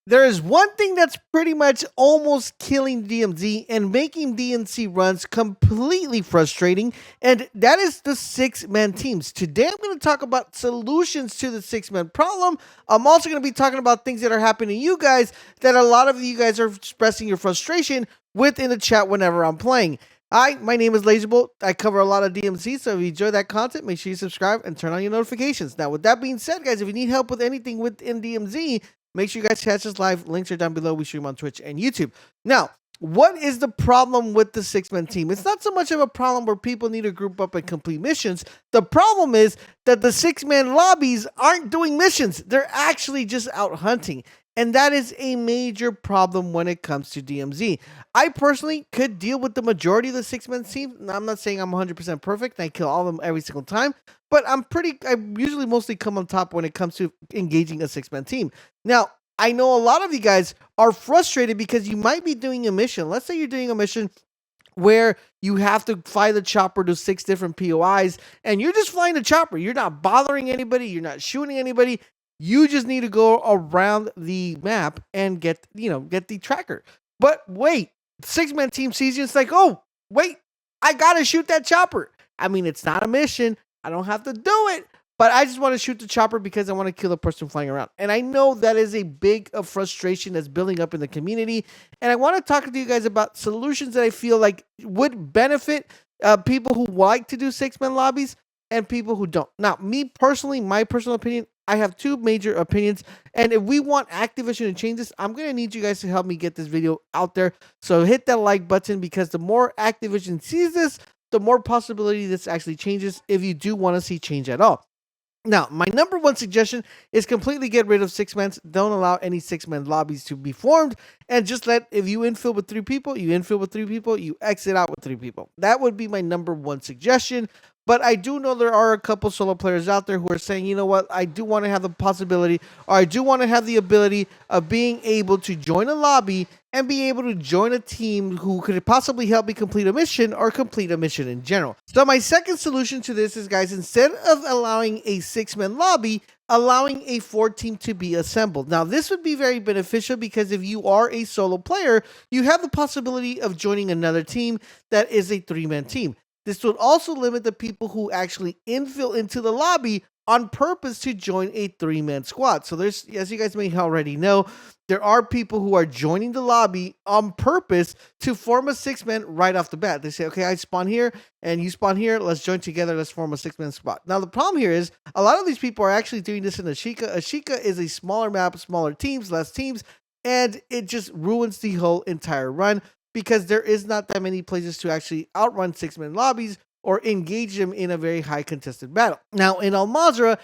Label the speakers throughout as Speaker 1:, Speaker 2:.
Speaker 1: There is one thing that's pretty much almost killing DMZ and making DNC runs completely frustrating, and that is the six-man teams. Today I'm going to talk about solutions to the six-man problem. I'm also going to be talking about things that are happening to you guys that a lot of you guys are expressing your frustration with in the chat whenever I'm playing. Hi, my name is LaserBolt. I cover a lot of DMC, so if you enjoy that content, make sure you subscribe and turn on your notifications. Now, with that being said, guys, if you need help with anything within DMZ, make sure you guys catch us live. Links are down below. We stream on Twitch and YouTube. Now, what is the problem with the six-man team? It's not so much of a problem where people need to group up and complete missions. The problem is that the six-man lobbies aren't doing missions. They're actually just out hunting. And that is a major problem when it comes to DMZ. I personally could deal with the majority of the six-man team. I'm not saying I'm 100% perfect and I kill all of them every single time, but I usually mostly come on top when it comes to engaging a six-man team. Now, I know a lot of you guys are frustrated because you might be doing a mission. Let's say you're doing a mission where you have to fly the chopper to 6 different POIs and you're just flying the chopper. You're not bothering anybody. You're not shooting anybody. You just need to go around the map and get the tracker. But wait, six-man team sees you. It's like, oh, wait, I got to shoot that chopper. I mean, it's not a mission. I don't have to do it. But I just want to shoot the chopper because I want to kill the person flying around. And I know that is a big frustration that's building up in the community. And I want to talk to you guys about solutions that I feel like would benefit people who like to do six-man lobbies and people who don't. Now, me personally, my personal opinion, I have two major opinions. And if we want Activision to change this, I'm going to need you guys to help me get this video out there. So hit that like button because the more Activision sees this, the more possibility this actually changes if you do want to see change at all. Now, my number one suggestion is completely get rid of six-mans. Don't allow any six-man lobbies to be formed. And just if you infill with 3 people, you infill with 3 people, you exit out with 3 people. That would be my number one suggestion. But I do know there are a couple solo players out there who are saying, you know what, I do want to have the possibility, or I do want to have the ability of being able to join a lobby and be able to join a team who could possibly help me complete a mission or complete a mission in general. So my second solution to this is, guys, instead of allowing a 6-man lobby, allowing a 4-team to be assembled. Now, this would be very beneficial because if you are a solo player, you have the possibility of joining another team that is a 3-man team. This would also limit the people who actually infill into the lobby on purpose to join a 3-man squad. So there's, as you guys may already know, there are people who are joining the lobby on purpose to form a 6-man right off the bat. They say, okay, I spawn here and you spawn here. Let's join together. Let's form a 6-man squad. Now, the problem here is a lot of these people are actually doing this in Ashika. Ashika is a smaller map, smaller teams, less teams, and it just ruins the whole entire run, because there is not that many places to actually outrun 6-man lobbies or engage them in a very high contested battle. Now, in Al Mazrah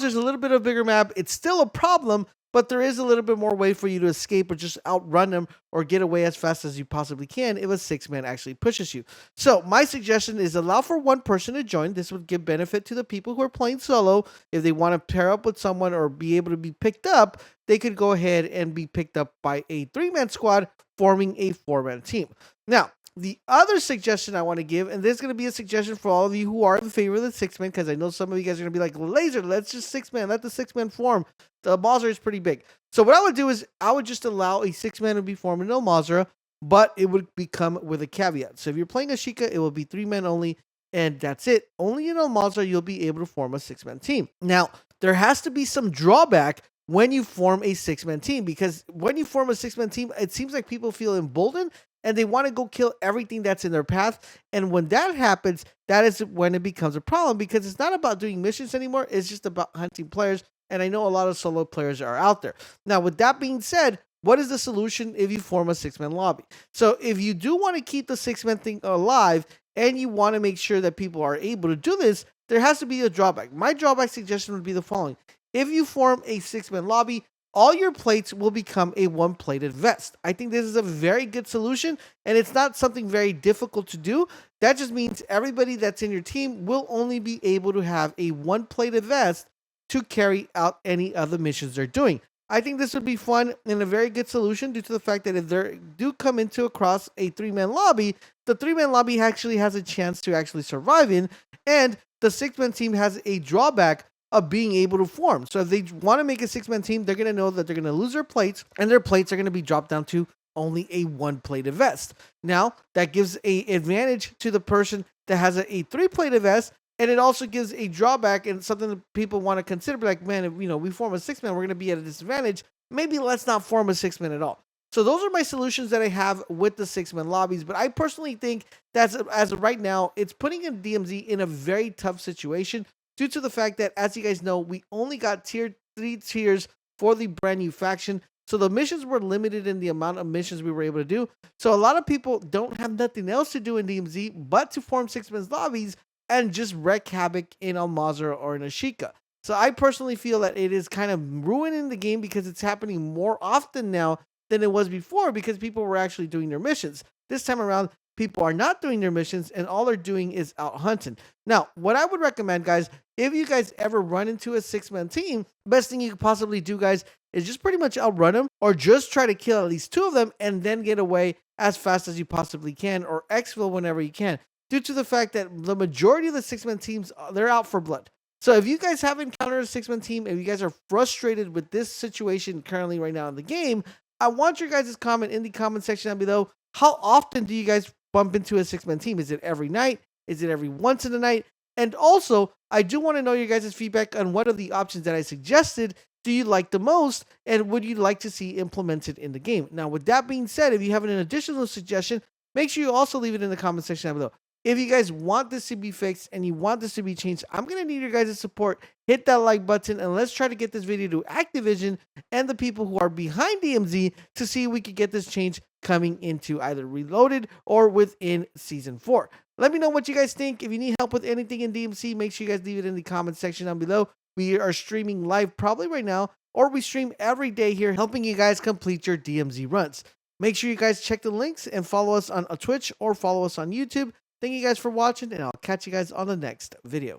Speaker 1: is a little bit of a bigger map. It's still a problem, but there is a little bit more way for you to escape or just outrun them or get away as fast as you possibly can if a 6-man actually pushes you. So my suggestion is allow for one person to join. This would give benefit to the people who are playing solo. If they want to pair up with someone or be able to be picked up, they could go ahead and be picked up by a 3-man squad forming a 4-man team. Now, the other suggestion I want to give, and this is going to be a suggestion for all of you who are in favor of the 6-man, because I know some of you guys are going to be like, Laser, let's just 6-man, let the 6-man form. The Mazrah is pretty big. So what I would do is I would just allow a 6-man to be formed in Al Mazrah, but it would become with a caveat. So if you're playing Ashika, it will be 3-man only, and that's it. Only in Al Mazrah you'll be able to form a 6-man team. Now, there has to be some drawback when you form a 6-man team, because when you form a 6-man team, it seems like people feel emboldened and they want to go kill everything that's in their path. And when that happens, that is when it becomes a problem, because it's not about doing missions anymore. It's just about hunting players. And I know a lot of solo players are out there. Now, with that being said, what is the solution if you form a 6-man lobby? So if you do want to keep the 6-man thing alive and you want to make sure that people are able to do this, there has to be a drawback. My drawback suggestion would be the following. If you form a 6-man lobby, all your plates will become a 1-plated vest. I think this is a very good solution, and it's not something very difficult to do. That just means everybody that's in your team will only be able to have a 1-plated vest to carry out any other missions they're doing. I think this would be fun and a very good solution due to the fact that if they do come into across a 3-man lobby, the 3-man lobby actually has a chance to actually survive in, and the 6-man team has a drawback of being able to form. So if they want to make a 6-man team, they're going to know that they're going to lose their plates, and their plates are going to be dropped down to only a 1-plated vest. Now, that gives a advantage to the person that has a 3-plated vest, and it also gives a drawback and something that people want to consider. Like, man, if we form a 6-man, we're going to be at a disadvantage. Maybe let's not form a 6-man at all. So those are my solutions that I have with the 6-man lobbies. But I personally think that as of right now, it's putting in DMZ in a very tough situation due to the fact that, as you guys know, we only got tier 3 tiers for the brand new faction. So the missions were limited in the amount of missions we were able to do. So a lot of people don't have nothing else to do in DMZ but to form 6-man lobbies and just wreak havoc in Al-Mazrah or in Ashika. So I personally feel that it is kind of ruining the game because it's happening more often now than it was before, because people were actually doing their missions. This time around, people are not doing their missions, and all they're doing is out hunting. Now, what I would recommend, guys, if you guys ever run into a 6-man team, best thing you could possibly do, guys, is just pretty much outrun them, or just try to kill at least 2 of them and then get away as fast as you possibly can, or exfil whenever you can, due to the fact that the majority of the 6-man teams, they're out for blood. So if you guys have encountered a 6-man team, if you guys are frustrated with this situation currently right now in the game, I want your guys' comment in the comment section down below. How often do you guys bump into a 6-man team? Is it every night? Is it every once in a night? And also, I do want to know your guys' feedback on what of the options that I suggested do you like the most, and would you like to see implemented in the game? Now, with that being said, if you have an additional suggestion, make sure you also leave it in the comment section down below. If you guys want this to be fixed and you want this to be changed, I'm going to need your guys' support. Hit that like button, and let's try to get this video to Activision and the people who are behind DMZ to see if we could get this change coming into either Reloaded or within Season 4. Let me know what you guys think. If you need help with anything in DMZ, make sure you guys leave it in the comment section down below. We are streaming live probably right now, or we stream every day here, helping you guys complete your DMZ runs. Make sure you guys check the links and follow us on Twitch or follow us on YouTube. Thank you guys for watching, and I'll catch you guys on the next video.